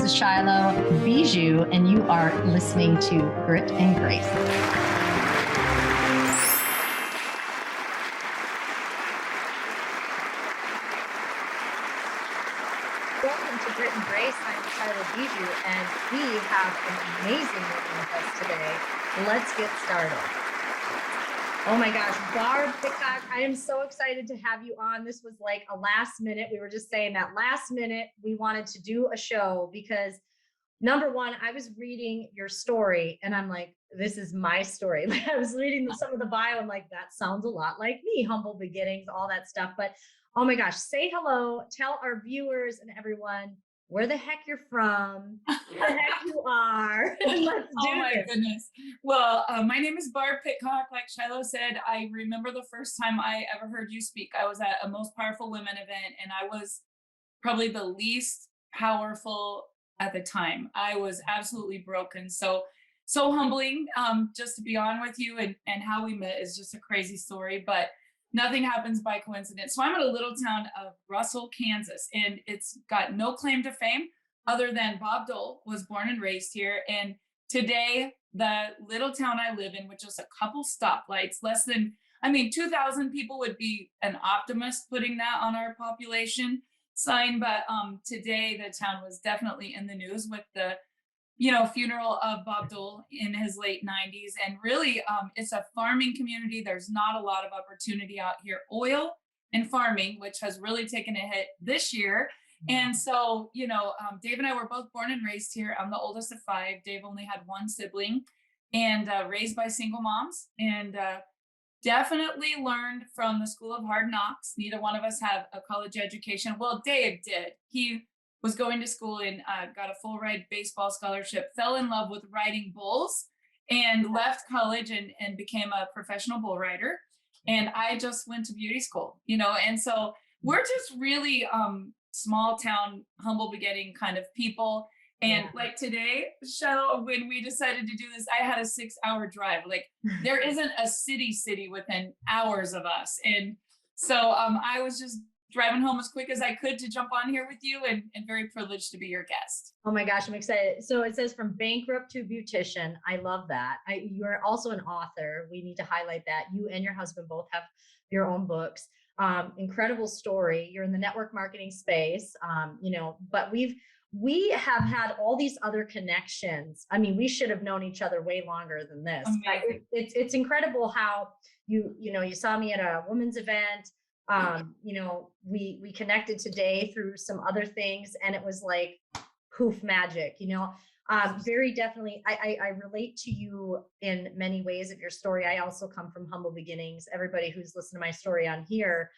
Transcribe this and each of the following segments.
This is Shylo Bijold, and you are listening to Grit and Grace. Welcome to Grit and Grace. I'm Shylo Bijold, and we have an amazing woman with us today. Let's get started. Oh my gosh, Barb Pitcock, I am so excited to have you on. This was like a last minute. We were just saying that last minute we wanted to do a show because number one, I was reading your story and I'm like, this is my story. Like I was reading some of the bio. I'm like, that sounds a lot like me, humble beginnings, all that stuff. But oh my gosh, say hello, tell our viewers and everyone where the heck you're from, who the heck you are. Let's do Oh my this. goodness. Well, my name is Barb Pitcock. Like Shylo said, I remember the first time I ever heard you speak. I was at a Most Powerful Women event and I was probably the least powerful at the time. I was absolutely broken. So humbling just to be on with you, and how we met is just a crazy story, but nothing happens by coincidence. So I'm at a little town of Russell, Kansas, and it's got no claim to fame other than Bob Dole was born and raised here. And today, the little town I live in, which is a couple stoplights, less than, 2,000 people would be an optimist putting that on our population sign. But today, the town was definitely in the news with the funeral of Bob Dole in his late 90s. And really, it's a farming community. There's not a lot of opportunity out here. Oil and farming, which has really taken a hit this year. And so, Dave and I were both born and raised here. I'm the oldest of five. Dave only had one sibling, and raised by single moms, and definitely learned from the school of hard knocks. Neither one of us have a college education. Well, Dave did. He was going to school and got a full ride baseball scholarship, fell in love with riding bulls, and left college and became a professional bull rider. And I just went to beauty school, and so we're just really small town, humble beginning kind of people. And like today, Shylo, when we decided to do this, I had a 6-hour drive. Like there isn't a city within hours of us. And so I was just driving home as quick as I could to jump on here with you, and very privileged to be your guest. Oh my gosh, I'm excited. So it says from bankrupt to beautician. I love that. You're also an author. We need to highlight that. You and your husband both have your own books. Incredible story. You're in the network marketing space, but we have had all these other connections. We should have known each other way longer than this. It's incredible how you saw me at a women's event. We connected today through some other things, and it was like poof magic, very definitely. I relate to you in many ways of your story. I also come from humble beginnings. Everybody who's listened to my story on here,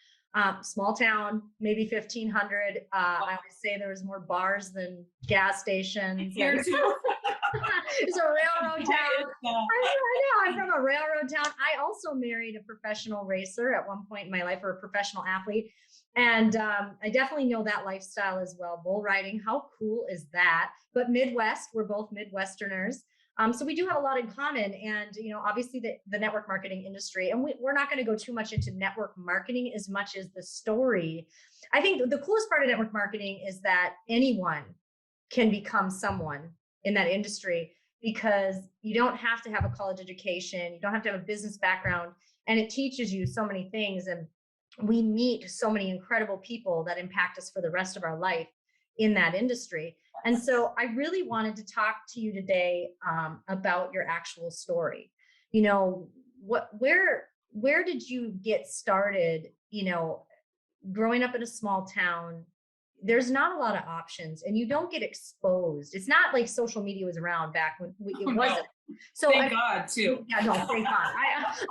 small town, maybe 1,500. I always say there was more bars than gas stations. Here too. It's a railroad town. I know. I'm from a railroad town. I also married a professional racer at one point in my life, or a professional athlete. And I definitely know that lifestyle as well. Bull riding. How cool is that? But Midwest, we're both Midwesterners. So we do have a lot in common. And, obviously the network marketing industry, and we're not going to go too much into network marketing as much as the story. I think the coolest part of network marketing is that anyone can become someone in that industry, because you don't have to have a college education. You don't have to have a business background, and it teaches you so many things. And we meet so many incredible people that impact us for the rest of our life in that industry. And so I really wanted to talk to you today about your actual story. Where did you get started? Growing up in a small town, there's not a lot of options, and you don't get exposed. It's not like social media was around back when it wasn't. So thank God too. Yeah, no, thank God. I always say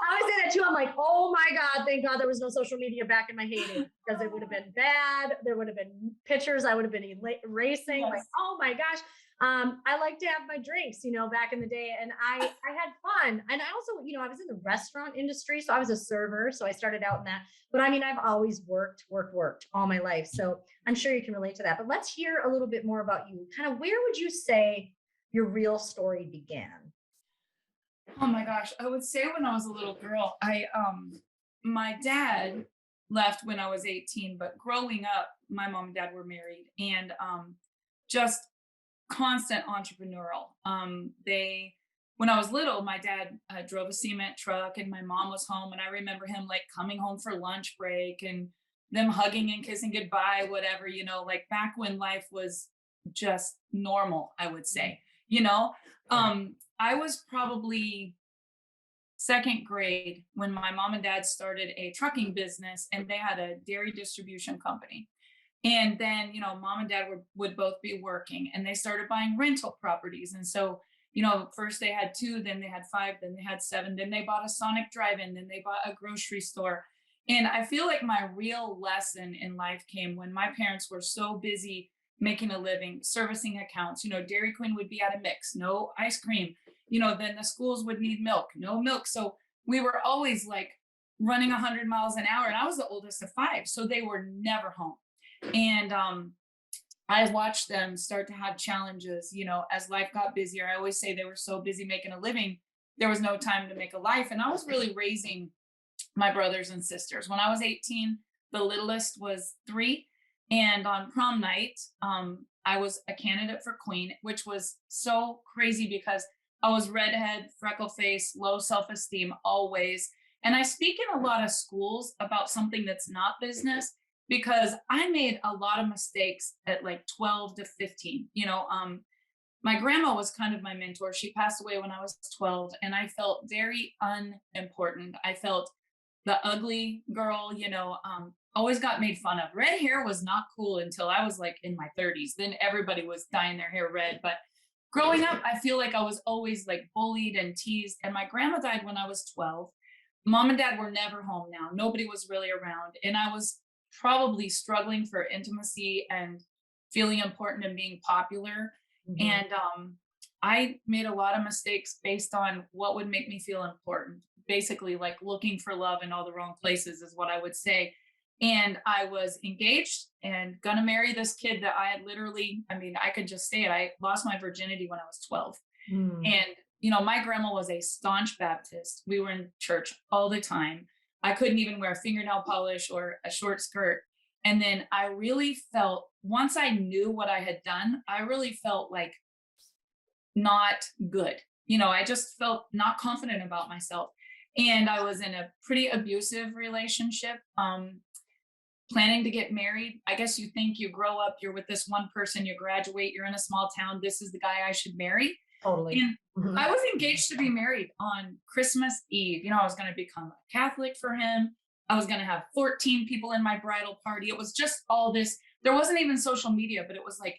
that too. I'm like, oh my God, thank God there was no social media back in my heyday, because it would have been bad. There would have been pictures. I would have been erasing. Yes. Like, oh my gosh. I like to have my drinks, back in the day, and I had fun. And I also, I was in the restaurant industry, so I was a server. So I started out in that, but I've always worked all my life. So I'm sure you can relate to that, but let's hear a little bit more about you. Kind of, where would you say your real story began? Oh my gosh. I would say when I was a little girl, my dad left when I was 18, but growing up, my mom and dad were married, and just constant entrepreneurial. When I was little, my dad drove a cement truck and my mom was home. And I remember him like coming home for lunch break and them hugging and kissing goodbye, whatever, like back when life was just normal, I would say, you know. I was probably second grade when my mom and dad started a trucking business and they had a dairy distribution company. And then, mom and dad would both be working and they started buying rental properties. And so, first they had 2, then they had 5, then they had 7, then they bought a Sonic drive-in, then they bought a grocery store. And I feel like my real lesson in life came when my parents were so busy making a living, servicing accounts. Dairy Queen would be at a mix, no ice cream. Then the schools would need milk, no milk. So we were always like running 100 miles an hour. And I was the oldest of 5. So they were never home. And I watched them start to have challenges, as life got busier. I always say they were so busy making a living, there was no time to make a life. And I was really raising my brothers and sisters. When I was 18, the littlest was 3. And on prom night, I was a candidate for queen, which was so crazy because I was redhead, freckle face, low self-esteem always. And I speak in a lot of schools about something that's not business because I made a lot of mistakes at like 12 to 15. My grandma was kind of my mentor. She passed away when I was 12 and I felt very unimportant. I felt the ugly girl, always got made fun of. Red hair was not cool until I was like in my 30s. Then everybody was dyeing their hair red. But growing up, I feel like I was always like bullied and teased. And my grandma died when I was 12. Mom and dad were never home now. Nobody was really around. And I was probably struggling for intimacy and feeling important and being popular. Mm-hmm. And I made a lot of mistakes based on what would make me feel important. Basically, like looking for love in all the wrong places is what I would say. And I was engaged and gonna marry this kid that I had literally, I could just say it. I lost my virginity when I was 12. And, my grandma was a staunch Baptist. We were in church all the time. I couldn't even wear fingernail polish or a short skirt. And then I really felt, once I knew what I had done, I really felt like not good. I just felt not confident about myself. And I was in a pretty abusive relationship, planning to get married. I guess you think you grow up, you're with this one person, you graduate, you're in a small town. This is the guy I should marry. Totally. And I was engaged to be married on Christmas Eve. I was going to become a Catholic for him. I was going to have 14 people in my bridal party. It was just all this. There wasn't even social media, but it was like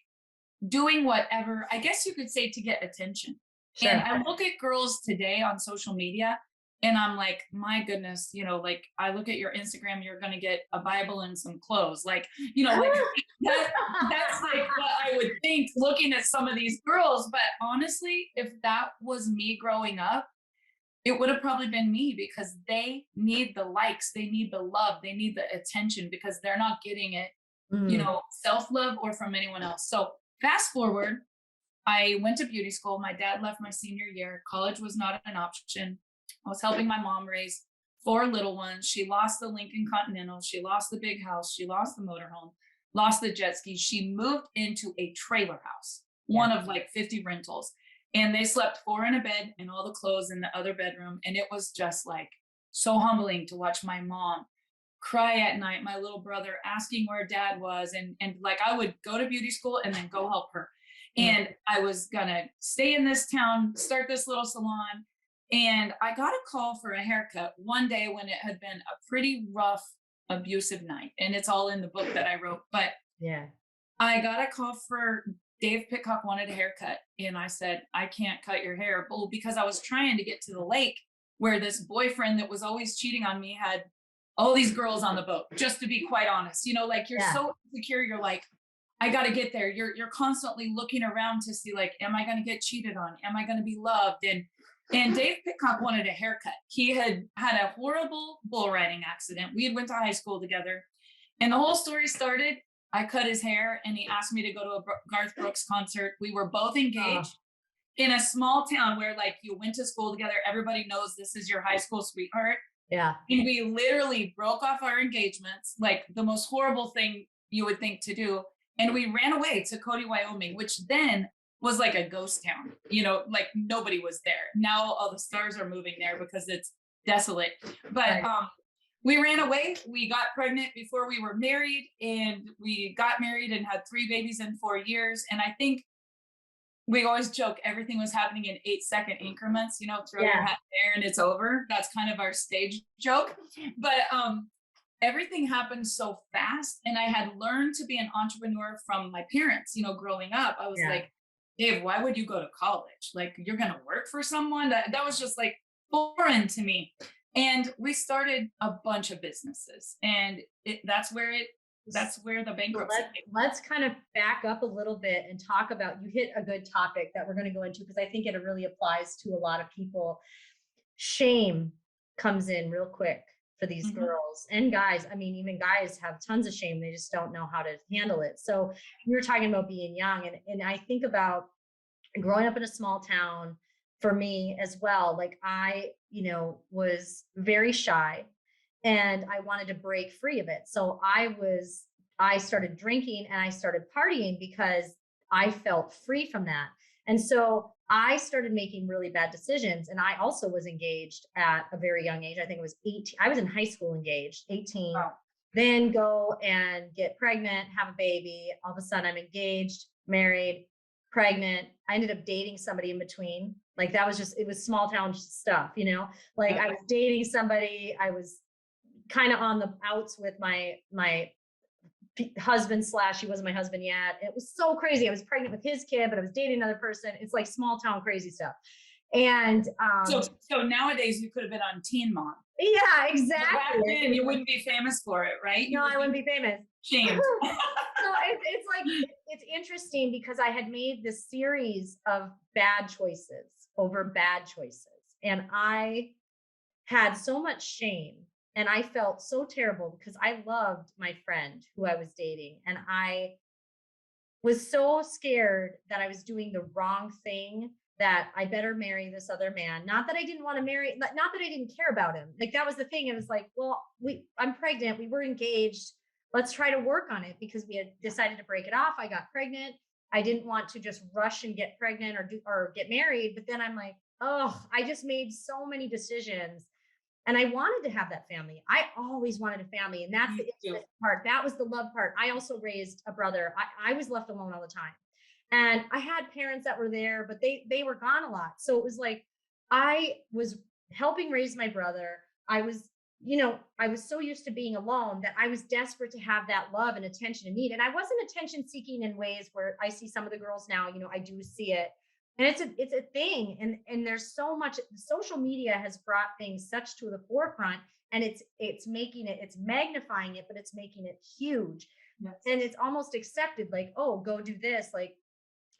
doing whatever, I guess you could say, to get attention. Sure. And I look at girls today on social media and I'm like, my goodness, like I look at your Instagram, you're going to get a Bible and some clothes. Like, like that's like what I would think looking at some of these girls. But honestly, if that was me growing up, it would have probably been me because they need the likes, they need the love, they need the attention because they're not getting it, self-love or from anyone else. So fast forward, I went to beauty school. My dad left my senior year. College was not an option. I was helping my mom raise 4 little ones. She lost the Lincoln Continental. She lost the big house. She lost the motorhome, lost the jet ski. She moved into a trailer house, one of like 50 rentals. And they slept 4 in a bed and all the clothes in the other bedroom. And it was just like so humbling to watch my mom cry at night, my little brother asking where dad was. And like I would go to beauty school and then go help her. And I was gonna stay in this town, start this little salon. And I got a call for a haircut one day when it had been a pretty rough, abusive night. And it's all in the book that I wrote. But I got a call for Dave Pitcock wanted a haircut. And I said, I can't cut your hair. Well, because I was trying to get to the lake where this boyfriend that was always cheating on me had all these girls on the boat, just to be quite honest. Like you're so insecure, you're like, I got to get there. You're constantly looking around to see like, am I going to get cheated on? Am I going to be loved? And Dave Pitcock wanted a haircut. He had had a horrible bull riding accident. We had went to high school together. And the whole story started, I cut his hair and he asked me to go to a Garth Brooks concert. We were both engaged in a small town where like you went to school together. Everybody knows this is your high school sweetheart. Yeah. And we literally broke off our engagements, like the most horrible thing you would think to do. And we ran away to Cody, Wyoming, which then was like a ghost town, like nobody was there. Now all the stars are moving there because it's desolate. But Right. we ran away. We got pregnant before we were married, and we got married and had 3 babies in 4 years. And I think we always joke everything was happening in 8-second increments, throw your hat there and it's over. That's kind of our stage joke. But everything happened so fast. And I had learned to be an entrepreneur from my parents, growing up. I was like, Dave, why would you go to college? Like, you're going to work for someone? That was just like foreign to me. And we started a bunch of businesses, and that's where the bankruptcy came. Let's kind of back up a little bit and talk about, you hit a good topic that we're going to go into, because I think it really applies to a lot of people. Shame comes in real quick for these girls and guys. I mean, even guys have tons of shame. They just don't know how to handle it. So you were talking about being young, and I think about growing up in a small town for me as well. Like I, was very shy, and I wanted to break free of it. So I started drinking and I started partying because I felt free from that. And so I started making really bad decisions. And I also was engaged at a very young age. I think it was 18. I was in high school engaged, 18, wow. Then go and get pregnant, have a baby. All of a sudden I'm engaged, married, pregnant. I ended up dating somebody in between. Like that was it was small town stuff, like I was dating somebody. I was kind of on the outs with my husband / he wasn't my husband yet. It was so crazy. I was pregnant with his kid, but I was dating another person. It's like small town crazy stuff. And so nowadays you could have been on Teen Mom. Yeah, exactly. Back then you wouldn't be famous for it, right? No, I wouldn't be famous. Shamed. So it's like, it's interesting because I had made this series of bad choices over bad choices. And I had so much shame. And I felt so terrible because I loved my friend who I was dating. And I was so scared that I was doing the wrong thing, that I better marry this other man. Not that I didn't want to marry, not that I didn't care about him. Like that was the thing. It was like, well, I'm pregnant. We were engaged. Let's try to work on it, because we had decided to break it off. I got pregnant. I didn't want to just rush and get pregnant or get married. But then I'm like, oh, I just made so many decisions. And I wanted to have that family. I always wanted a family. And that's the intimate part. That was the love part. I also raised a brother. I was left alone all the time. And I had parents that were there, but they were gone a lot. So it was like, I was helping raise my brother. I was so used to being alone that I was desperate to have that love and attention and need. And I wasn't attention seeking in ways where I see some of the girls now, I do see it. And it's a thing. And there's so much. Social media has brought things such to the forefront, and it's making it, it's magnifying it, but it's making it huge. Yes. And it's almost accepted, like, oh, go do this. Like,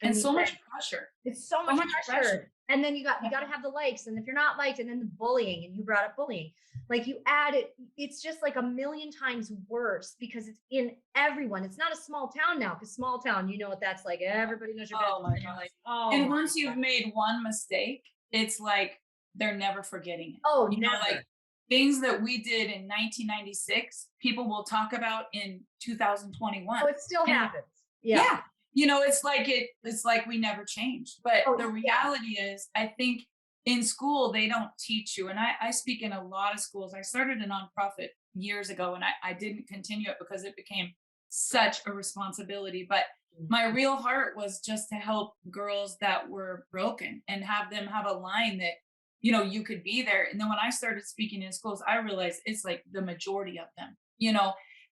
and so much pressure. It's so much pressure. And then you got to have the likes. And if you're not liked, and then the bullying, and you brought up bullying, like you add it, it's just like a million times worse because it's in everyone. It's not a small town now, because small town, what that's like. Everybody knows your business. Oh my God. Like, and once you've made one mistake, it's like they're never forgetting it. Oh, never. Like things that we did in 1996, people will talk about in 2021. Oh, it still happens. Yeah. It's like we never changed. But the reality is, I think in school, they don't teach you. And I speak in a lot of schools. I started a nonprofit years ago, and I didn't continue it because it became such a responsibility. But my real heart was just to help girls that were broken and have them have a line that, you could be there. And then when I started speaking in schools, I realized it's like the majority of them,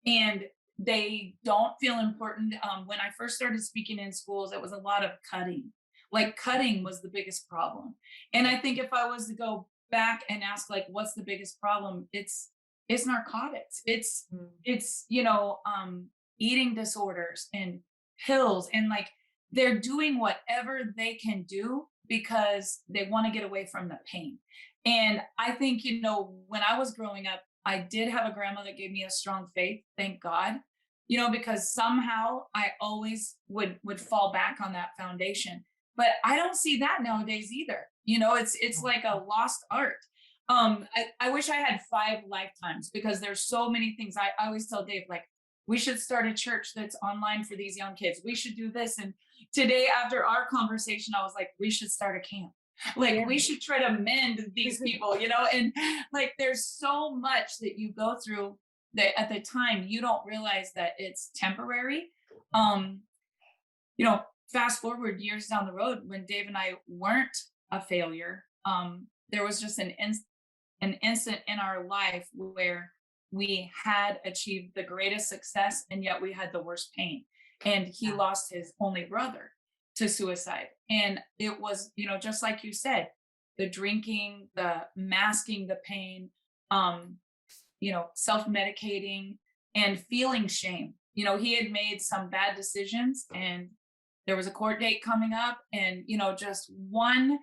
and they don't feel important. When I first started speaking in schools, it was a lot of cutting. Like cutting was the biggest problem. And I think if I was to go back and ask, like, what's the biggest problem? It's narcotics. It's eating disorders and pills. And like, they're doing whatever they can do because they want to get away from the pain. And I think, when I was growing up, I did have a grandma that gave me a strong faith, thank God, because somehow I always would fall back on that foundation. But I don't see that nowadays either. It's like a lost art. I wish I had 5 lifetimes, because there's so many things. I always tell Dave, like, we should start a church that's online for these young kids. We should do this. And, today after our conversation, I was like, we should start a camp. Like we should try to mend these people, and like there's so much that you go through that at the time you don't realize that it's temporary. Um, Fast forward years down the road when Dave and I weren't a failure, there was just an instant in our life where we had achieved the greatest success and yet we had the worst pain. And he lost his only brother to suicide. And it was, just like you said, the drinking, the masking the pain, self-medicating and feeling shame. He had made some bad decisions and there was a court date coming up and, just one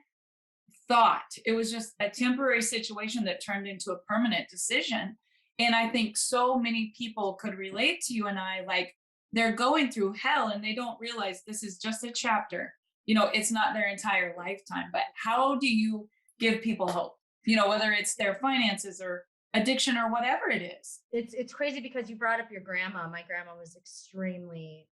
thought, it was just a temporary situation that turned into a permanent decision. And I think so many people could relate to you and I, like they're going through hell and they don't realize this is just a chapter. It's not their entire lifetime. But how do you give people hope? Whether it's their finances or addiction or whatever it is. It's crazy because you brought up your grandma. My grandma was extremely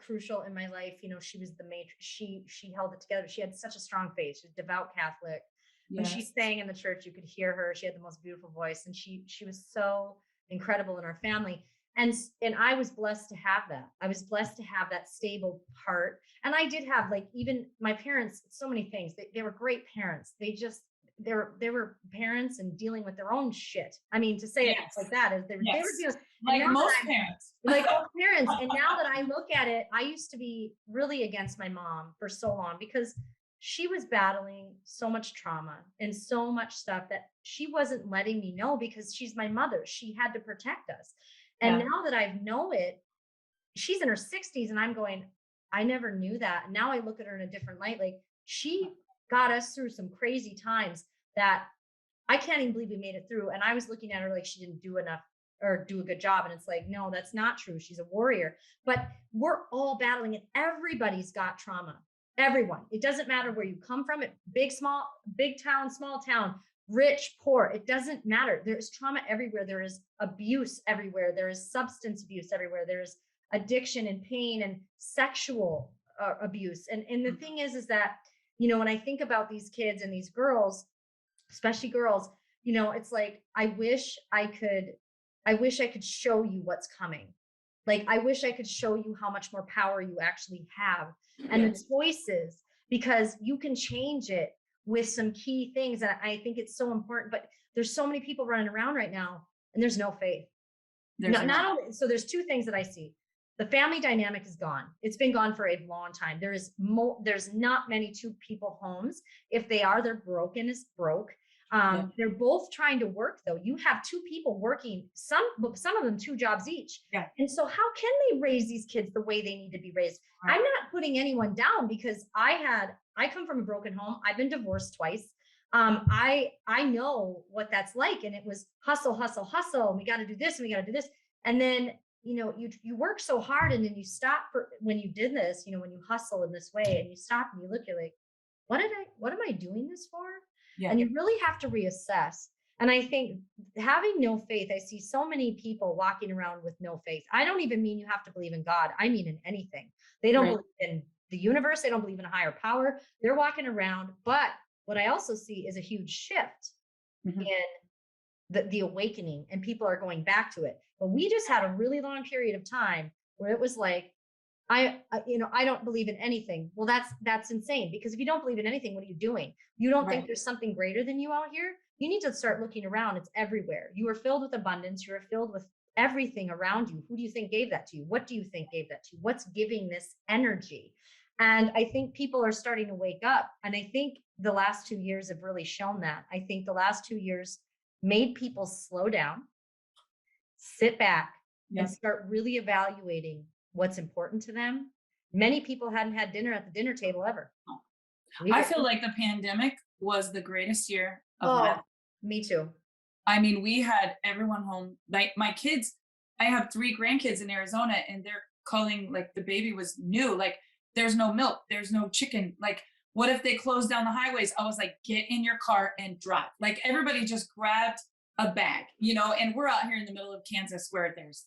crucial in my life. She was the matriarch. She held it together. She had such a strong faith. She was a devout Catholic. When she sang in the church, you could hear her. She had the most beautiful voice, and she was so incredible in our family. And I was blessed to have that. I was blessed to have that stable part. And I did have, like, even my parents, so many things. They were great parents. They were parents and dealing with their own shit. I mean, to say it like that is they were dealing like most parents. Like most parents. And now that I look at it, I used to be really against my mom for so long because she was battling so much trauma and so much stuff that she wasn't letting me know because she's my mother. She had to protect us. And now that I know it, she's in her 60s and I'm going, I never knew that. And now I look at her in a different light. Like she got us through some crazy times that I can't even believe we made it through. And I was looking at her like she didn't do enough or do a good job. And it's like, no, that's not true. She's a warrior. But we're all battling it. Everybody's got trauma. Everyone. It doesn't matter where you come from. Big town, small town, rich, poor. It doesn't matter. There is trauma everywhere. There is abuse everywhere. There is substance abuse everywhere. There is addiction and pain and sexual abuse. And the thing is that, when I think about these kids and these girls, especially girls, it's like, I wish I could show you what's coming. Like, I wish I could show you how much more power you actually have and the choices, because you can change it with some key things. And I think it's so important, but there's so many people running around right now and there's no faith. So there's two things that I see. The family dynamic is gone. It's been gone for a long time. There's not many two people homes. If they are, they're broken as broke. They're both trying to work though. You have two people working, some of them 2 jobs each. And so how can they raise these kids the way they need to be raised? Right. I'm not putting anyone down because I come from a broken home. I've been divorced twice. I know what that's like. And it was hustle, hustle, hustle. And we got to do this and we got to do this. And then, you work so hard and then you stop when you did this, when you hustle in this way and you stop and you look, you're like, what am I doing this for? And you really have to reassess. And I think having no faith, I see so many people walking around with no faith. I don't even mean you have to believe in God. I mean in anything. They don't believe in the universe. They don't believe in a higher power. They're walking around. But what I also see is a huge shift in the awakening, and people are going back to it. But we just had a really long period of time where it was like, I don't believe in anything. Well, that's insane, because if you don't believe in anything, what are you doing? You don't think there's something greater than you out here? You need to start looking around. It's everywhere. You are filled with abundance. You are filled with everything around you. Who do you think gave that to you? What do you think gave that to you? What's giving this energy? And I think people are starting to wake up. And I think the last 2 years have really shown that. I think the last 2 years made people slow down, sit back, and start really evaluating what's important to them. Many people hadn't had dinner at the dinner table ever. I feel like the pandemic was the greatest year of my life. Me too. I mean, we had everyone home. Like my kids, I have 3 grandkids in Arizona, and they're calling like the baby was new. Like there's no milk, there's no chicken. Like what if they closed down the highways? I was like, get in your car and drive. Like everybody just grabbed a bag, and we're out here in the middle of Kansas where there's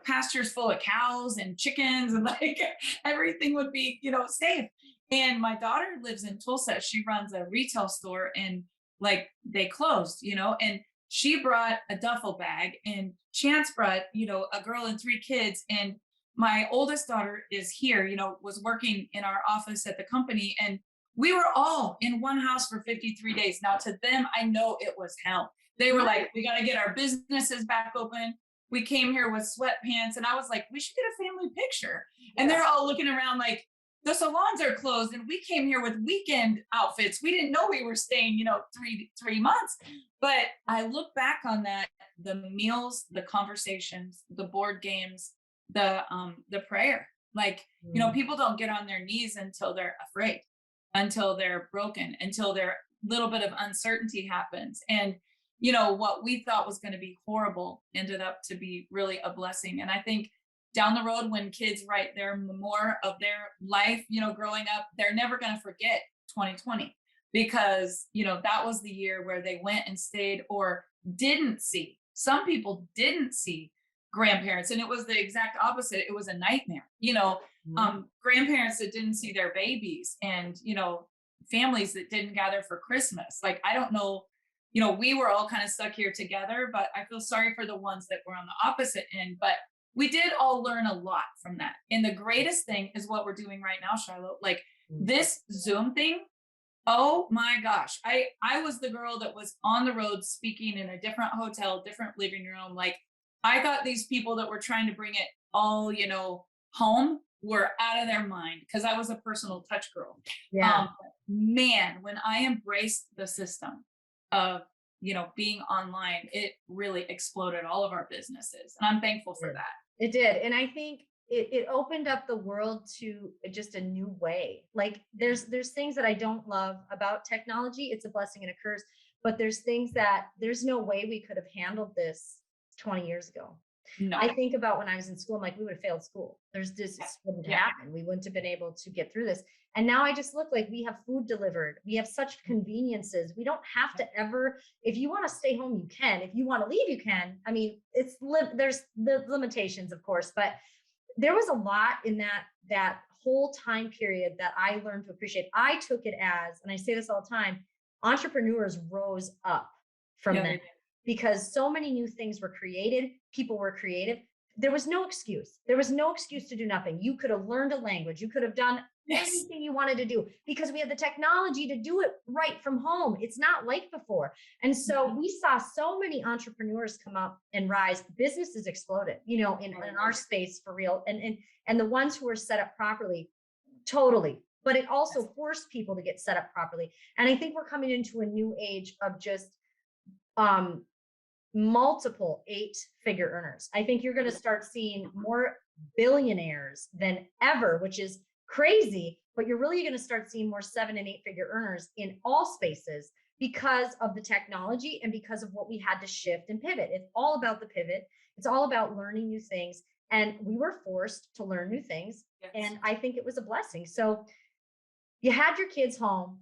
pastures full of cows and chickens and like everything would be, safe. And my daughter lives in Tulsa. She runs a retail store and like they closed, and she brought a duffel bag and Chance brought, a girl and 3 kids. And my oldest daughter is here, was working in our office at the company. And we were all in one house for 53 days. Now to them, I know it was hell. They were like, we got to get our businesses back open. We came here with sweatpants. And I was like, we should get a family picture. And they're all looking around like, the salons are closed and we came here with weekend outfits. We didn't know we were staying, 3 months. But I look back on that, the meals, the conversations, the board games, the prayer. Like, people don't get on their knees until they're afraid, until they're broken, until their little bit of uncertainty happens. And what we thought was going to be horrible ended up to be really a blessing. And I think down the road, when kids write their memoir of their life, growing up, they're never going to forget 2020 because, that was the year where they went and stayed or didn't see. Some people didn't see grandparents, and it was the exact opposite. It was a nightmare, grandparents that didn't see their babies and, families that didn't gather for Christmas. Like, I don't know, we were all kind of stuck here together, but I feel sorry for the ones that were on the opposite end. But we did all learn a lot from that. And the greatest thing is what we're doing right now, Shylo. Like this Zoom thing, oh my gosh. I was the girl that was on the road speaking in a different hotel, different living room. Like I thought these people that were trying to bring it all, home were out of their mind because I was a personal touch girl. Yeah. Man, when I embraced the system of, being online, it really exploded all of our businesses. And I'm thankful for that. It did. And I think it opened up the world to just a new way. Like there's things that I don't love about technology. It's a blessing and a curse, but there's things that there's no way we could have handled this 20 years ago. No. I think about when I was in school, I'm like, we would have failed school. This wouldn't happen. We wouldn't have been able to get through this. And now I just look like we have food delivered. We have such conveniences. We don't have to ever, if you want to stay home, you can. If you want to leave, you can. I mean, there's the limitations, of course, but there was a lot in that whole time period that I learned to appreciate. I took it as, and I say this all the time, entrepreneurs rose up from that. Because so many new things were created, people were creative. There was no excuse. There was no excuse to do nothing. You could have learned a language. You could have done anything you wanted to do because we have the technology to do it right from home. It's not like before. And so we saw so many entrepreneurs come up and rise. Businesses exploded, in our space for real. And the ones who were set up properly, totally. But it also forced people to get set up properly. And I think we're coming into a new age of just multiple 8-figure earners. I think you're going to start seeing more billionaires than ever, which is crazy, but you're really going to start seeing more 7- and 8-figure earners in all spaces because of the technology and because of what we had to shift and pivot. It's all about the pivot. It's all about learning new things. And we were forced to learn new things. Yes. And I think it was a blessing. So you had your kids home.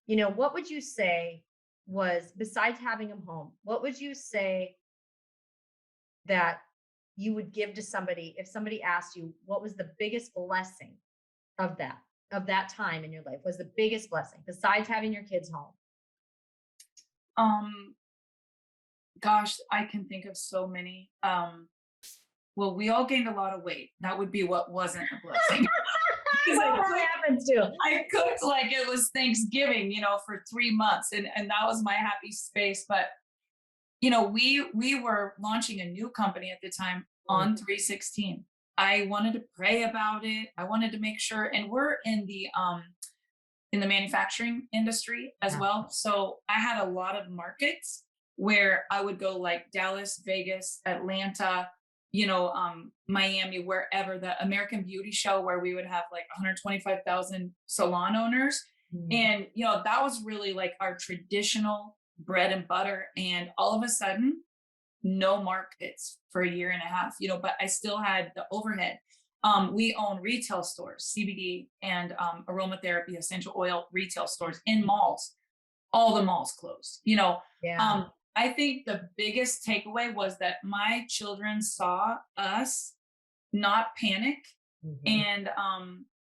What would you say was, besides having them home, what would you say that you would give to somebody if somebody asked you what was the biggest blessing of that time in your life? Was the biggest blessing besides having your kids home? Gosh, I can think of so many. Well, we all gained a lot of weight. That would be what wasn't a blessing. That happens too. I cooked like it was Thanksgiving, for 3 months, and that was my happy space. But we were launching a new company at the time on 3/16. I wanted to pray about it. I wanted to make sure, and we're in the manufacturing industry as well. So I had a lot of markets where I would go, like Dallas, Vegas, Atlanta, Miami, wherever, the American Beauty Show, where we would have like 125,000 salon owners. And, that was really like our traditional bread and butter. And all of a sudden, no markets for 1.5 years, but I still had the overhead. We own retail stores, CBD and aromatherapy, essential oil retail stores in malls. All the malls closed, I think the biggest takeaway was that my children saw us not panic. And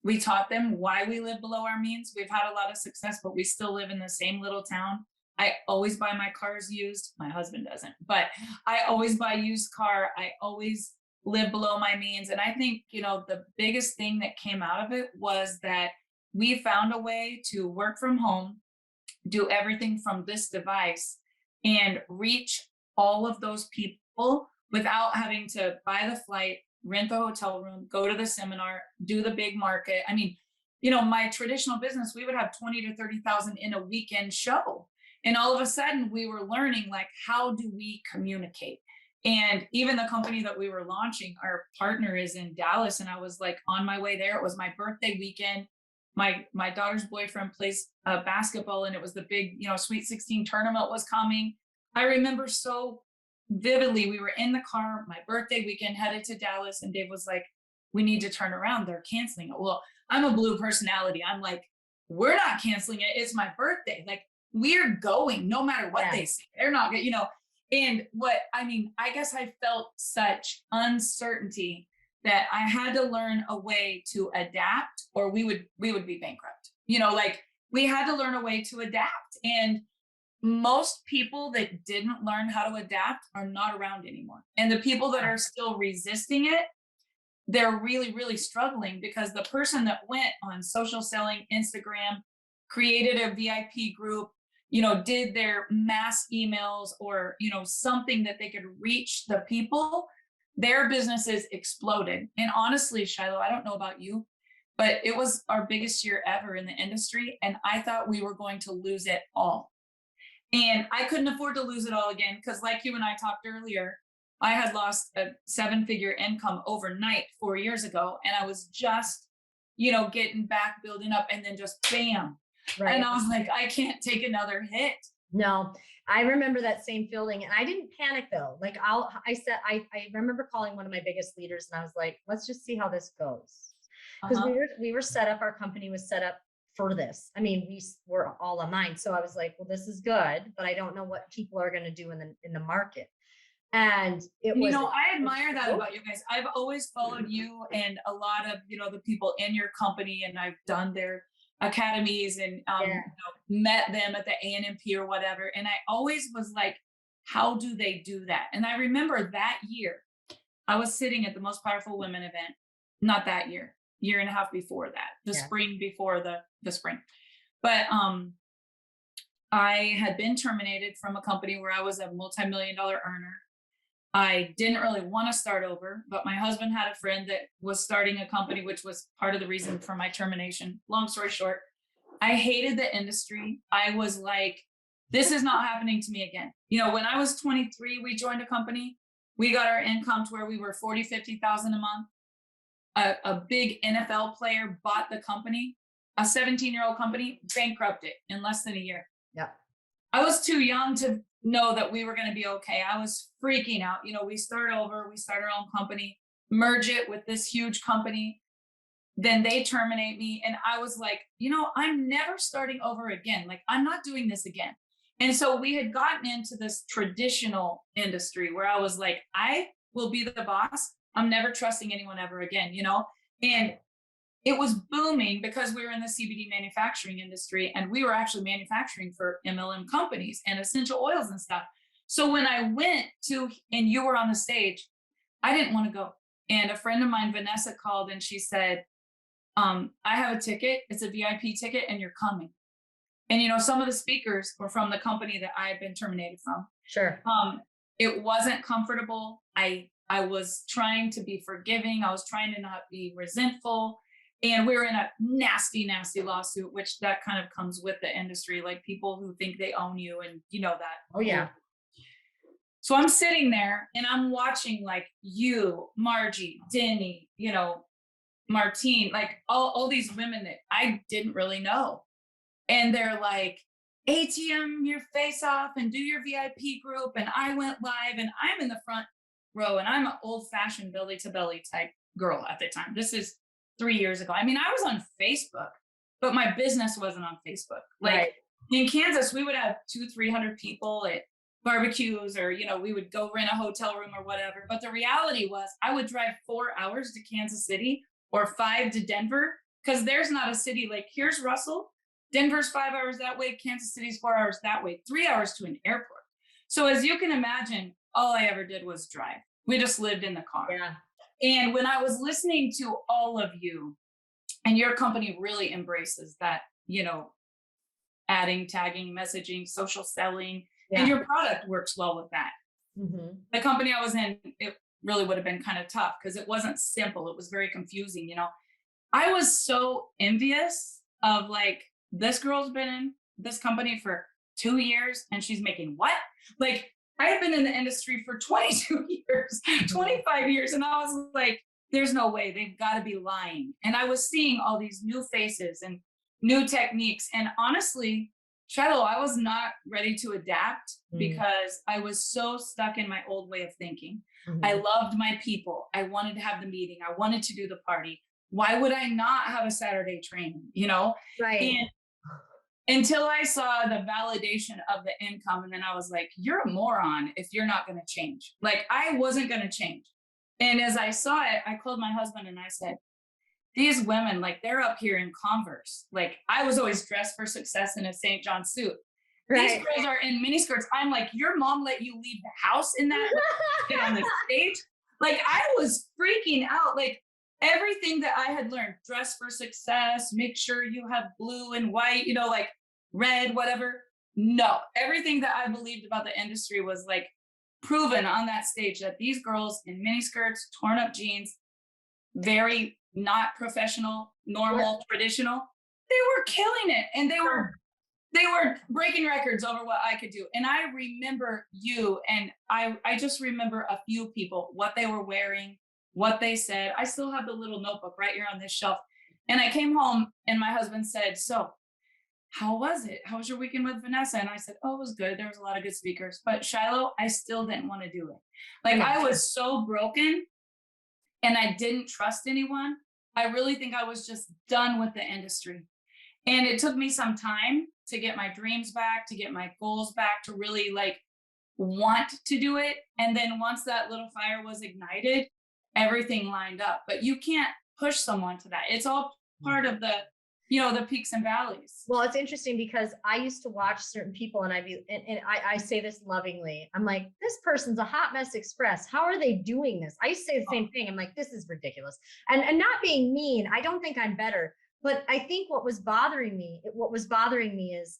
we taught them why we live below our means. We've had a lot of success, but we still live in the same little town. I always buy my cars used. My husband doesn't, but I always buy used car. I always live below my means. And I think, you know, the biggest thing that came out of it was that we found a way to work from home, do everything from this device, and reach all of those people without having to buy the flight, rent the hotel room, go to the seminar, do the big market. I mean, you know, my traditional business, we would have 20 to 30,000 in a weekend show. And all of a sudden we were learning, like, how do we communicate? And even the company that we were launching, our partner is in Dallas. And I was like on my way there. It was my birthday weekend. My daughter's boyfriend plays basketball, and it was the big, you know, Sweet 16 tournament was coming. I remember so vividly, we were in the car, my birthday weekend, headed to Dallas, and Dave was like, we need to turn around. They're canceling it. Well, I'm a blue personality. I'm like, we're not canceling it. It's my birthday. Like, we're going no matter what they say. They're not good, you know. And what, I mean, I guess I felt such uncertainty that I had to learn a way to adapt, or we would be bankrupt. You know, like, we had to learn a way to adapt. And most people that didn't learn how to adapt are not around anymore. And the people that are still resisting it, they're really, really struggling, because the person that went on social selling, Instagram, created a VIP group, you know, did their mass emails, or, you know, something that they could reach the people, their businesses exploded. And honestly, Shylo, I don't know about you, but it was our biggest year ever in the industry. And I thought we were going to lose it all. And I couldn't afford to lose it all again, because like you and I talked earlier, I had lost a 7-figure income overnight 4 years ago. And I was just, you know, getting back, building up, and then just bam. Right. And I was like, I can't take another hit. No, I remember that same feeling, and I didn't panic though. Like, I remember calling one of my biggest leaders, and I was like, let's just see how this goes. Because we were set up, our company was set up for this. I mean, we were all online. So I was like, well, this is good, but I don't know what people are going to do in the market. And it was, you know, I admire that about you guys. I've always followed you and a lot of, you know, the people in your company, and I've done their academies and you know, met them at the A&MP or whatever. And I always was like, how do they do that? And I remember that year, I was sitting at the Most Powerful Women event, not that year and a half before that, the spring before the spring. But I had been terminated from a company where I was a multi-million-dollar earner. I didn't really want to start over, but my husband had a friend that was starting a company, which was part of the reason for my termination. Long story short, I hated the industry. I was like, this is not happening to me again. You know, when I was 23, we joined a company. We got our income to where we were 40, 50,000 a month. A big NFL player bought the company, a 17-year-old company, bankrupted in less than a year. Yeah. I was too young to know that we were going to be okay. I was freaking out. You know, we start over, we start our own company, merge it with this huge company. Then they terminate me. And I was like, you know, I'm never starting over again. Like, I'm not doing this again. And so we had gotten into this traditional industry where I was like, I will be the boss. I'm never trusting anyone ever again, you know? And it was booming because we were in the CBD manufacturing industry, and we were actually manufacturing for MLM companies and essential oils and stuff. So when I went to, and you were on the stage, I didn't want to go. And a friend of mine, Vanessa, called and she said, I have a ticket. It's a VIP ticket, and you're coming. And, you know, some of the speakers were from the company that I had been terminated from. Sure. It wasn't comfortable. I was trying to be forgiving. I was trying to not be resentful. And we were in a nasty, nasty lawsuit, which that kind of comes with the industry, like people who think they own you, and you know that. Oh, yeah. So I'm sitting there and I'm watching like you, Margie, Denny, you know, Martine, like all these women that I didn't really know. And they're like, ATM your face off and do your VIP group. And I went live, and I'm in the front row, and I'm an old fashioned belly to belly type girl at the time. This is 3 years ago. I mean, I was on Facebook, but my business wasn't on Facebook. Like in Kansas, we would have 200-300 people at barbecues, or, we would go rent a hotel room or whatever. But the reality was I would drive 4 hours to Kansas City or 5 to Denver, because there's not a city like, here's Russell, Denver's 5 hours that way, Kansas City's 4 hours that way, 3 hours to an airport. So as you can imagine, all I ever did was drive. We just lived in the car. Yeah. And when I was listening to all of you, and your company really embraces that, adding, tagging, messaging, social selling, and your product works well with that. Mm-hmm. The company I was in, it really would have been kind of tough because it wasn't simple. It was very confusing. I was so envious of, like, this girl's been in this company for 2 years and she's making what? Like, I had been in the industry for 22 years, 25 years. And I was like, there's no way, they've got to be lying. And I was seeing all these new faces and new techniques. And honestly, Shylo, I was not ready to adapt because I was so stuck in my old way of thinking. I loved my people. I wanted to have the meeting. I wanted to do the party. Why would I not have a Saturday training, Right. And until I saw the validation of the income, and then I was like, you're a moron if you're not going to change. Like, I wasn't going to change. And as I saw it, I called my husband and I said, these women, like, they're up here in Converse. Like, I was always dressed for success in a St. John suit. Right. These girls are in miniskirts. I'm like, your mom let you leave the house in that, get on the stage? Like, I was freaking out. Like, everything that I had learned, dress for success, make sure you have blue and white, like red, whatever. No, everything that I believed about the industry was, like, proven on that stage, that these girls in miniskirts, torn up jeans, very not professional, normal, traditional, they were killing it. And they were breaking records over what I could do. And I remember you, and I just remember a few people, what they were wearing, what they said. I still have the little notebook right here on this shelf. And I came home and my husband said, so how was it? How was your weekend with Vanessa? And I said, oh, it was good. There was a lot of good speakers. But Shylo, I still didn't want to do it. Like, I was so broken and I didn't trust anyone. I really think I was just done with the industry. And it took me some time to get my dreams back, to get my goals back, to really, like, want to do it. And then once that little fire was ignited, everything lined up. But you can't push someone to that. It's all part of the peaks and valleys. Well, it's interesting because I used to watch certain people and I say this lovingly. I'm like, this person's a hot mess express. How are they doing this? I used to say the same thing. I'm like, this is ridiculous. And not being mean, I don't think I'm better, but I think what was bothering me is,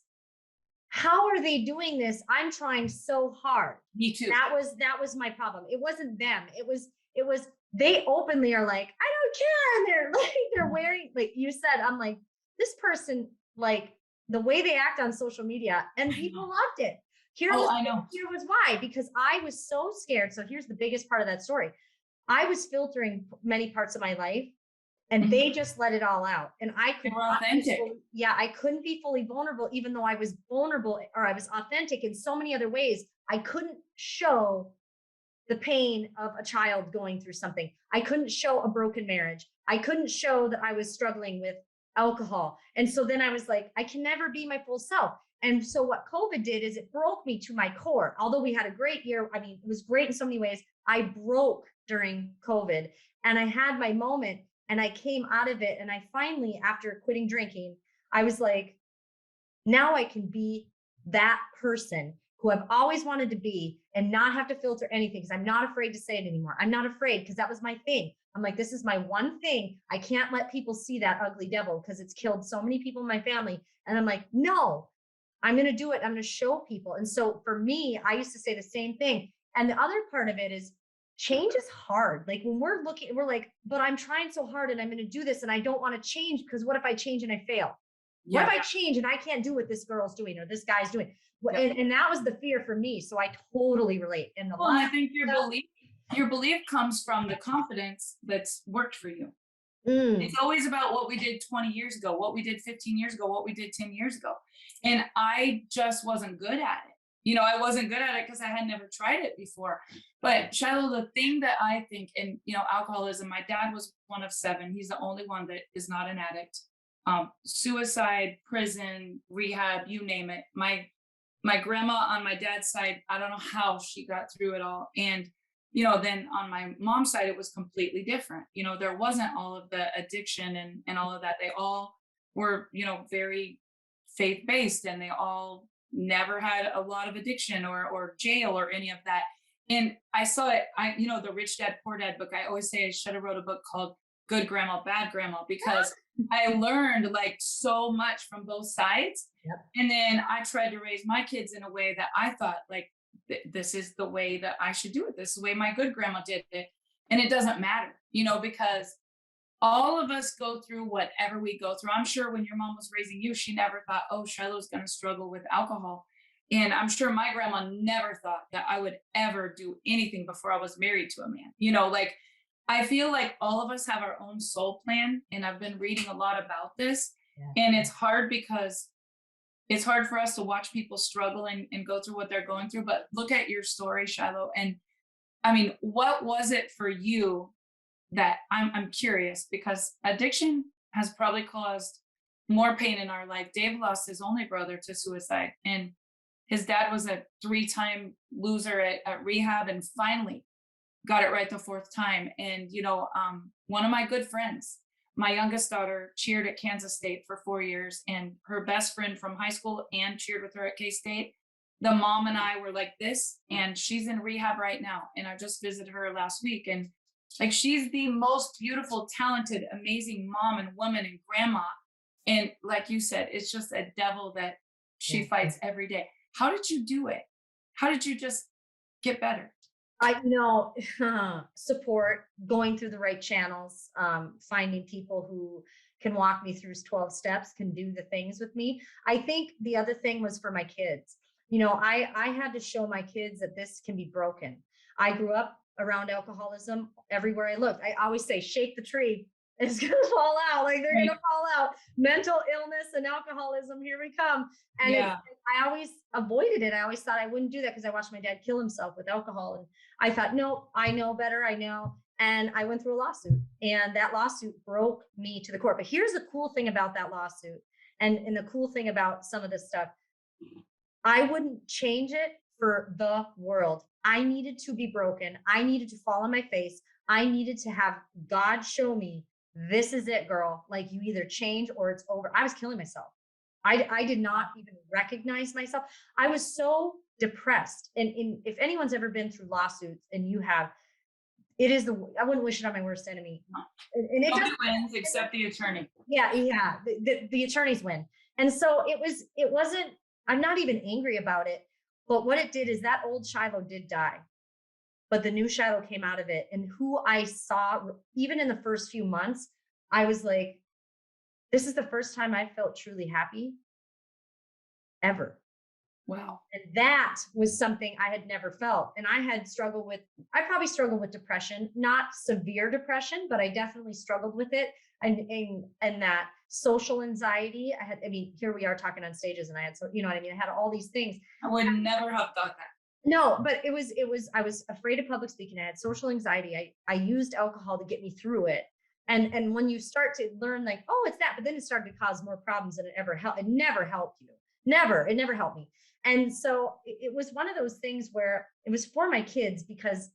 how are they doing this? I'm trying so hard. Me too. That was my problem. It wasn't them. It was they openly are like, I don't care. And they're like, they're wearing, like you said, I'm like, this person, like, the way they act on social media, and people loved it. Here was why, because I was so scared. So here's the biggest part of that story. I was filtering many parts of my life, and they just let it all out. And I could I couldn't be fully vulnerable, even though I was vulnerable, or I was authentic in so many other ways. I couldn't show the pain of a child going through something. I couldn't show a broken marriage. I couldn't show that I was struggling with alcohol. And so then I was like, I can never be my full self. And so what COVID did is it broke me to my core. Although we had a great year, I mean, it was great in so many ways. I broke during COVID, and I had my moment, and I came out of it. And I finally, after quitting drinking, I was like, now I can be that person who I've always wanted to be and not have to filter anything, because I'm not afraid to say it anymore. I'm not afraid, because that was my thing. I'm like, this is my one thing. I can't let people see that ugly devil, because it's killed so many people in my family. And I'm like, no, I'm going to do it. I'm going to show people. And so for me, I used to say the same thing. And the other part of it is, change is hard. Like, when we're looking, we're like, but I'm trying so hard and I'm going to do this, and I don't want to change, because what if I change and I fail? What if I change and I can't do what this girl's doing or this guy's doing? And that was the fear for me. So I totally relate. I think your belief comes from the confidence that's worked for you. It's always about what we did 20 years ago, what we did 15 years ago, what we did 10 years ago. And I just wasn't good at it. I wasn't good at it because I had never tried it before. But Shylo, the thing that I think, and alcoholism, my dad was one of 7. He's the only one that is not an addict. Suicide, prison, rehab, you name it. My my grandma on my dad's side, I don't know how she got through it all. And, then on my mom's side, it was completely different. There wasn't all of the addiction and all of that. They all were, very faith-based, and they all never had a lot of addiction or jail or any of that. And I saw it, the Rich Dad Poor Dad book. I always say I should have wrote a book called Good Grandma, Bad Grandma, because I learned like so much from both sides. Yep. And then I tried to raise my kids in a way that I thought like, this is the way that I should do it. This is the way my good grandma did it. And it doesn't matter, because all of us go through whatever we go through. I'm sure when your mom was raising you, she never thought, oh, Shylo's going to struggle with alcohol. And I'm sure my grandma never thought that I would ever do anything before I was married to a man. Like I feel like all of us have our own soul plan. And I've been reading a lot about this. Yeah. And it's hard because it's hard for us to watch people struggle and go through what they're going through. But look at your story, Shylo. And I mean, what was it for you that I'm curious, because addiction has probably caused more pain in our life. Dave lost his only brother to suicide, and his dad was a 3-time loser at rehab, and finally got it right the 4th time. And, one of my good friends, my youngest daughter, cheered at Kansas State for 4 years, and her best friend from high school and cheered with her at K-State. The mom and I were like this, and she's in rehab right now. And I just visited her last week, and like, she's the most beautiful, talented, amazing mom and woman and grandma. And like you said, it's just a devil that she fights every day. How did you do it? How did you just get better? Support, going through the right channels, finding people who can walk me through 12 steps, can do the things with me. I think the other thing was for my kids. I had to show my kids that this can be broken. I grew up around alcoholism everywhere I looked. I always say, shake the tree, it's going to fall out. Like they're going to fall out. Mental illness and alcoholism, here we come. And I always avoided it. I always thought I wouldn't do that because I watched my dad kill himself with alcohol. And I thought, no, I know better. I know. And I went through a lawsuit, and that lawsuit broke me to the core. But here's the cool thing about that lawsuit, and the cool thing about some of this stuff. I wouldn't change it for the world. I needed to be broken. I needed to fall on my face. I needed to have God show me, this is it, girl. Like, you either change or it's over. I was killing myself. I did not even recognize myself. I was so depressed. And if anyone's ever been through lawsuits, and you have, I wouldn't wish it on my worst enemy. And it nobody wins except the attorney. Yeah. The attorneys win. And so it wasn't, I'm not even angry about it. But what it did is that old Shylo did die, but the new Shylo came out of it. And who I saw, even in the first few months, I was like, this is the first time I felt truly happy ever. Wow. And that was something I had never felt. And I probably struggled with depression, not severe depression, but I definitely struggled with it. And that social anxiety, here we are talking on stages, and I had, I had all these things. I would never have thought that. No, but I was afraid of public speaking. I had social anxiety. I used alcohol to get me through it. And when you start to learn, like, oh, it's that, but then it started to cause more problems than it ever helped. It never helped you. It never helped me. And so it was one of those things where it was for my kids, because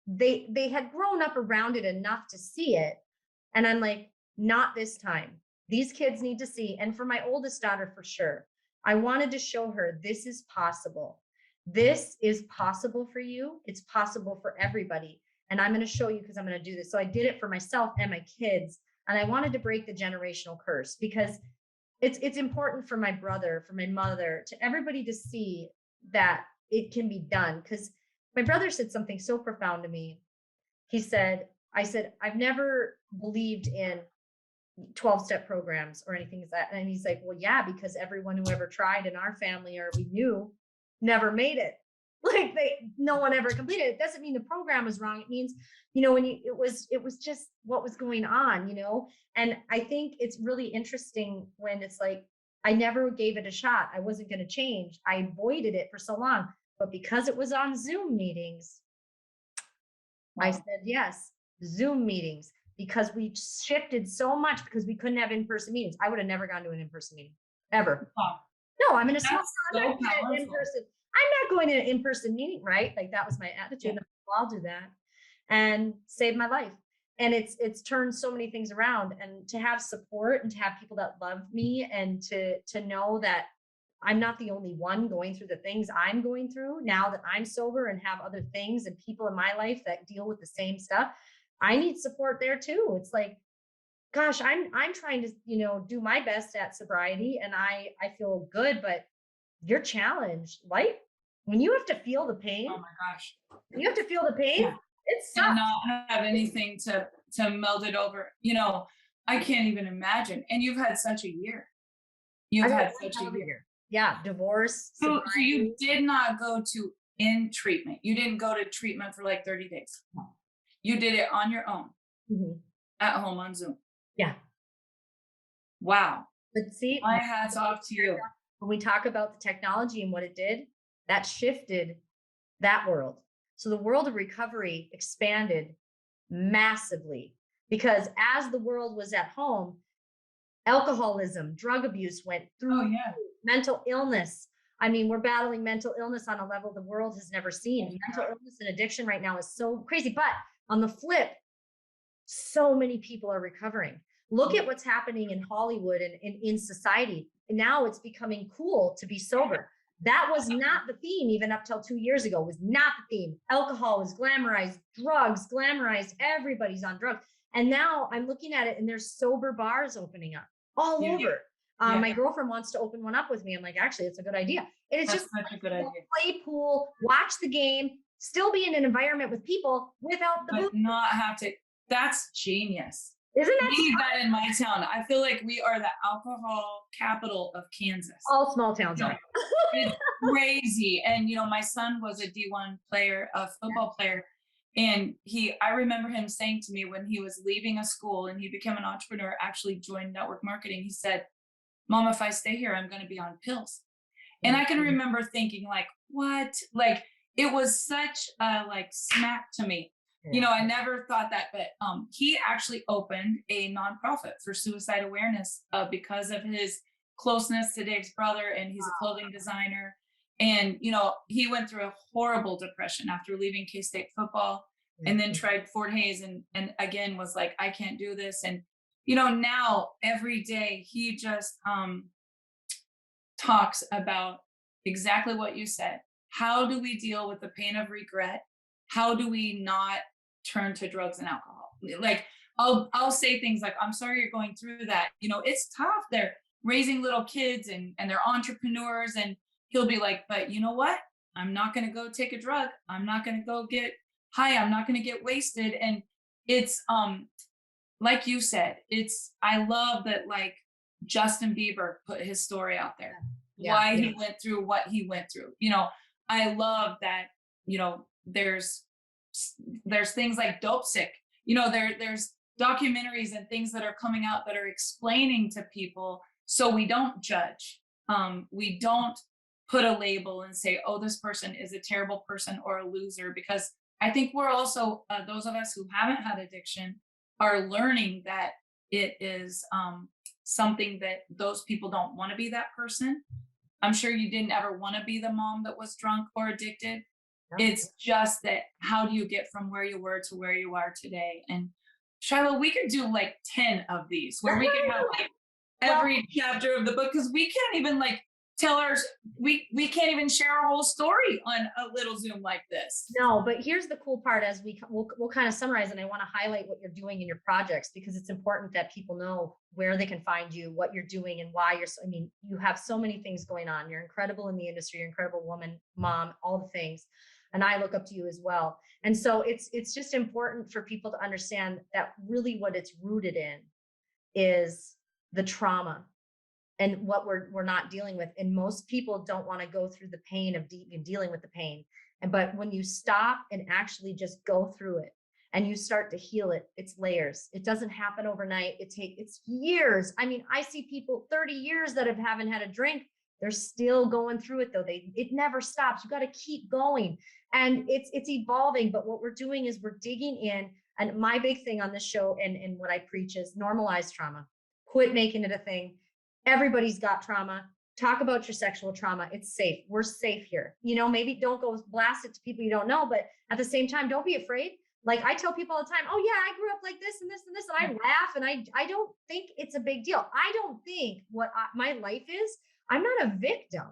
they had grown up around it enough to see it. And I'm like, not this time. These kids need to see. And for my oldest daughter, for sure, I wanted to show her, this is possible. This is possible for you. It's possible for everybody. And I'm going to show you, because I'm going to do this. So I did it for myself and my kids. And I wanted to break the generational curse, because it's important for my brother, for my mother, to everybody to see that it can be done. Because my brother said something so profound to me. I said, I've never believed in 12-step programs or anything like that. And he's like, well, yeah, because everyone who ever tried in our family, or we knew, never made it. Like, no one ever completed it. It doesn't mean the program was wrong. It means, it was just what was going on, and I think it's really interesting when it's like, I never gave it a shot. I wasn't going to change. I avoided it for so long, but because it was on Zoom meetings, I said, yes, Zoom meetings, because we shifted so much, because we couldn't have in-person meetings. I would have never gone to an in-person meeting ever. No, I'm in a small That's town. I'm so not going to powerful. in-person. I'm not going to an in-person meeting, right? Like that was my attitude. Yeah. Well, I'll do that and save my life. And it's turned so many things around. And to have support and to have people that love me and to know that I'm not the only one going through the things I'm going through now that I'm sober and have other things and people in my life that deal with the same stuff. I need support there too. It's like, gosh, I'm trying to, do my best at sobriety and I feel good, but you're challenged. Like when you have to feel the pain, Oh my gosh. you have to feel the pain. Yeah. It And sucks. not have anything to meld it over. I can't even imagine. And you've had such a year. I You've got had one such a hell of a year. year. Yeah, divorce, So you sobriety. did not go to in treatment. You didn't go to treatment for like 30 days. You did it on your own Mhm. at home on Zoom. Yeah. Wow. But see, My hat's off to you. when we talk about the technology and what it did, that shifted that world. So the world of recovery expanded massively because as the world was at home, alcoholism, drug abuse went Oh through, yeah. mental illness. I mean, we're battling mental illness on a level the world has never seen. Mental illness and addiction right now is so crazy. But on the flip, so many people are recovering. Look at what's happening in Hollywood and in society. And now it's becoming cool to be sober. That was not the theme even up till 2 years ago, was not the theme. Alcohol was glamorized, drugs glamorized, everybody's on drugs. And now I'm looking at it and there's sober bars opening up all Yeah. over. Yeah. My girlfriend wants to open one up with me. I'm like, actually, it's a good idea. And it's That's just such a good idea. play pool, watch the game, still be in an environment with people without the But booze. not have to. That's genius. Isn't We that need that in my town. I feel like we are the alcohol capital of Kansas. all small towns are? It's crazy. And my son was a D1 player, a football player. And I remember him saying to me when he was leaving a school and he became an entrepreneur, actually joined network marketing. He said, Mom, if I stay here, I'm going to be on pills. And I can remember thinking like, what? Like it was such a like smack to me. I never thought that, but he actually opened a nonprofit for suicide awareness because of his closeness to Dave's brother, and he's a clothing designer. And he went through a horrible depression after leaving K-State football, and then tried Fort Hayes, and again was like, I can't do this. And now every day he just talks about exactly what you said. How do we deal with the pain of regret? How do we not turn to drugs and alcohol? Like I'll say things like, I'm sorry you're going through that. It's tough. They're raising little kids and they're entrepreneurs. And he'll be like, but you know what? I'm not going to go take a drug. I'm not going to go get high. I'm not going to get wasted. And it's like you said, I love that like Justin Bieber put his story out there, why he went through what he went through. I love that, there's things like Dope Sick, there's documentaries and things that are coming out that are explaining to people so we don't judge. We don't put a label and say, oh, this person is a terrible person or a loser, because I think we're also, those of us who haven't had addiction are learning that it is something that those people don't want to be that person. I'm sure you didn't ever want to be the mom that was drunk or addicted. No. It's just that how do you get from where you were to where you are today? And Shylo, we could do like 10 of these where we could have like every chapter of the book, because we can't even like tell we can't even share our whole story on a little Zoom like this. No, but here's the cool part as we'll kind of summarize, and I want to highlight what you're doing in your projects, because it's important that people know where they can find you, what you're doing, and why you have so many things going on. You're incredible in the industry, you're an incredible woman, mom, all the things. And I look up to you as well. And so it's just important for people to understand that really what it's rooted in is the trauma and what we're not dealing with. And most people don't want to go through the pain of dealing with the pain. But when you stop and actually just go through it and you start to heal it, it's layers. It doesn't happen overnight. It's years. I mean, I see people 30 years that haven't had a drink. They're still going through it though. It never stops. You got to keep going. And it's evolving. But what we're doing is we're digging in. And my big thing on this show and what I preach is normalize trauma. Quit making it a thing. Everybody's got trauma. talk about your sexual trauma. It's safe. We're safe here. Maybe don't go blast it to people you don't know, but at the same time, don't be afraid. Like I tell people all the time, oh yeah, I grew up like this and this and this, and I laugh, and I don't think it's a big deal. I don't think my life is, I'm not a victim.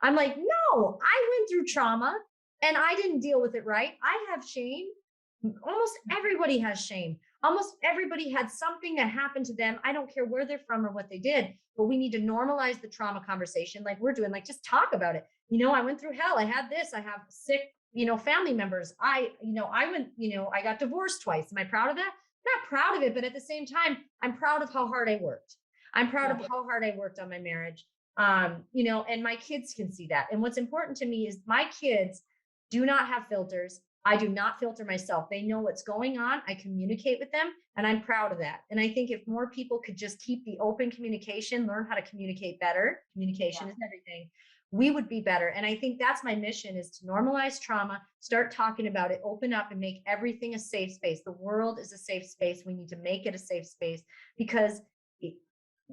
I'm like, no, I went through trauma and I didn't deal with it right. I have shame. Almost everybody has shame. Almost everybody had something that happened to them. I don't care where they're from or what they did, but we need to normalize the trauma conversation like we're doing, like just talk about it. I went through hell. I had this, I have sick, family members. I got divorced twice. Am I proud of that? I'm not proud of it, but at the same time, I'm proud of how hard I worked. I'm proud of how hard I worked on my marriage. And my kids can see that. And what's important to me is my kids do not have filters. I do not filter myself. They know what's going on. I communicate with them, and I'm proud of that. And I think if more people could just keep the open communication, learn how to communicate better, communication is everything, we would be better. And I think that's my mission, is to normalize trauma, start talking about it, open up, and make everything a safe space. The world is a safe space. We need to make it a safe space because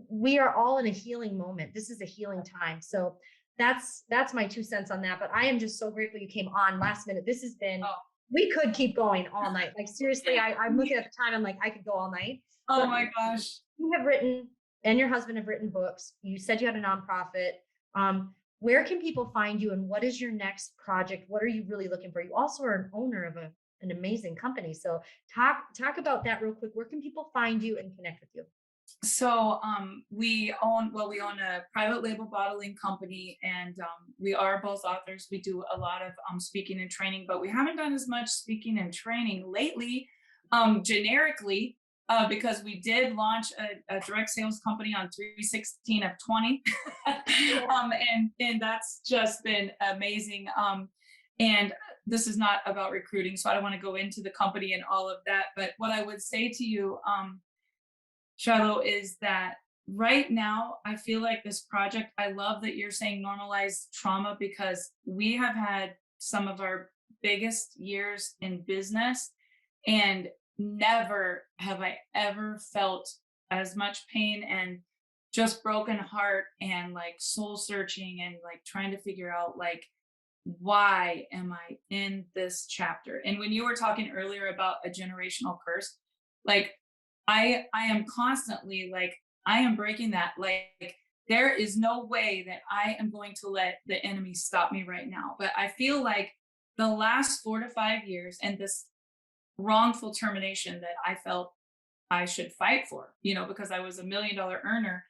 we are all in a healing moment. This is a healing time. So that's my 2 cents on that. But I am just so grateful you came on last minute. This has been, we could keep going all night. Like seriously, I'm looking at the time. I'm like, I could go all night. Oh my gosh. You have written, and your husband have written books. You said you had a nonprofit. Where can people find you, and what is your next project? What are you really looking for? You also are an owner of an amazing company. So talk about that real quick. Where can people find you and connect with you? So we own a private label bottling company, and we are both authors. We do a lot of speaking and training, but we haven't done as much speaking and training lately, generically, because we did launch a direct sales company on 3/16 of 20, and that's just been amazing. And this is not about recruiting, so I don't want to go into the company and all of that. But what I would say to you, Shylo, is that right now, I feel like this project, I love that you're saying normalize trauma, because we have had some of our biggest years in business, and never have I ever felt as much pain and just broken heart and like soul searching and like trying to figure out like, why am I in this chapter? And when you were talking earlier about a generational curse, like I am constantly like, I am breaking that. Like there is no way that I am going to let the enemy stop me right now. But I feel like the last 4 to 5 years and this wrongful termination that I felt I should fight for, because I was $1 million earner.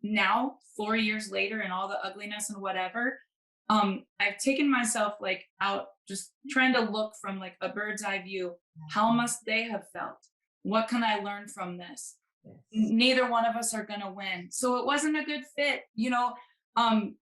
Now 4 years later and all the ugliness and whatever, I've taken myself like out, just trying to look from like a bird's eye view. How must they have felt? What can I learn from this? Yes. Neither one of us are going to win. So it wasn't a good fit.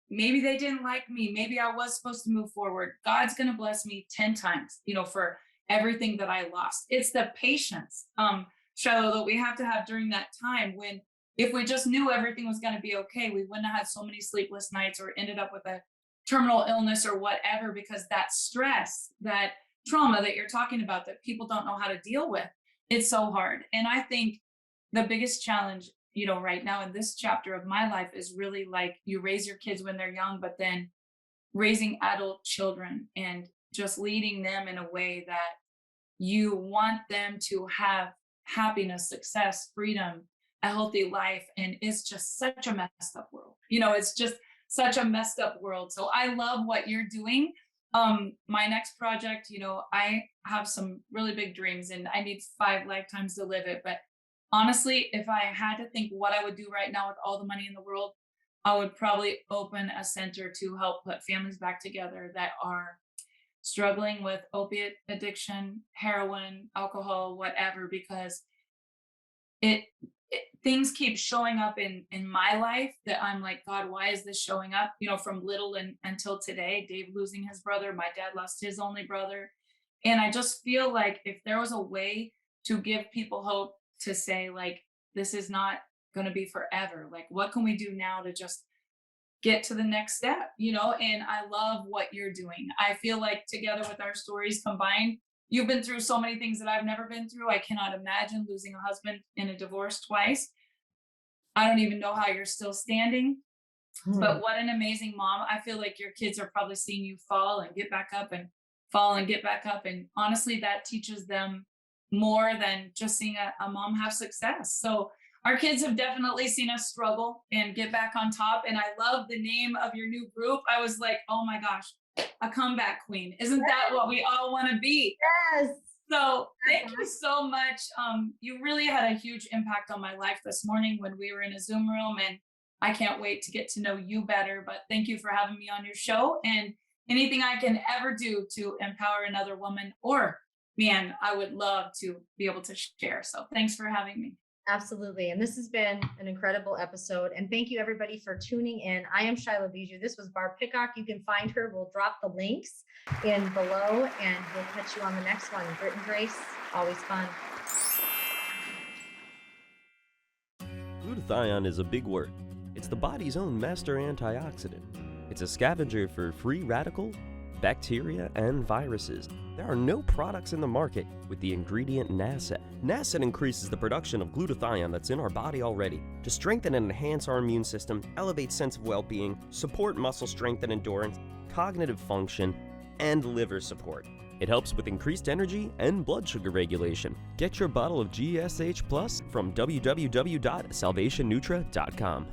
Maybe they didn't like me. Maybe I was supposed to move forward. God's going to bless me 10 times, for everything that I lost. It's the patience, Shylo, that we have to have during that time, when if we just knew everything was going to be okay, we wouldn't have had so many sleepless nights or ended up with a terminal illness or whatever, because that stress, that trauma that you're talking about that people don't know how to deal with, it's so hard. And I think the biggest challenge, right now in this chapter of my life is really like, you raise your kids when they're young, but then raising adult children and just leading them in a way that you want them to have happiness, success, freedom, a healthy life. And it's just such a messed up world. It's just such a messed up world. So I love what you're doing. My next project, I have some really big dreams and I need 5 lifetimes to live it. But honestly, if I had to think what I would do right now with all the money in the world, I would probably open a center to help put families back together that are struggling with opiate addiction, heroin, alcohol, whatever, because things keep showing up in my life that I'm like, God, why is this showing up? From little until today, Dave losing his brother, my dad lost his only brother. And I just feel like if there was a way to give people hope, to say like, this is not going to be forever. Like, what can we do now to just get to the next step, and I love what you're doing. I feel like together with our stories combined, you've been through so many things that I've never been through. I cannot imagine losing a husband in a divorce twice. I don't even know how you're still standing. But what an amazing mom. I feel like your kids are probably seeing you fall and get back up and fall and get back up. And honestly, that teaches them more than just seeing a mom have success. So our kids have definitely seen us struggle and get back on top. And I love the name of your new group. I was like, oh my gosh, a comeback queen. Isn't that what we all want to be? Yes. So thank you so much. You really had a huge impact on my life this morning when we were in a Zoom room, and I can't wait to get to know you better. But thank you for having me on your show, and anything I can ever do to empower another woman or man, I would love to be able to share. So thanks for having me. Absolutely. And this has been an incredible episode. And thank you everybody for tuning in. I am Shylo Bijold. This was Barb Pitcock. You can find her. We'll drop the links in below, and we'll catch you on the next one. Grit and Grace, always fun. Glutathione is a big word. It's the body's own master antioxidant. It's a scavenger for free radicals, bacteria, and viruses. There are no products in the market with the ingredient NASET. NASET increases the production of glutathione that's in our body already to strengthen and enhance our immune system, elevate sense of well-being, support muscle strength and endurance, cognitive function, and liver support. It helps with increased energy and blood sugar regulation. Get your bottle of GSH Plus from www.salvationnutra.com.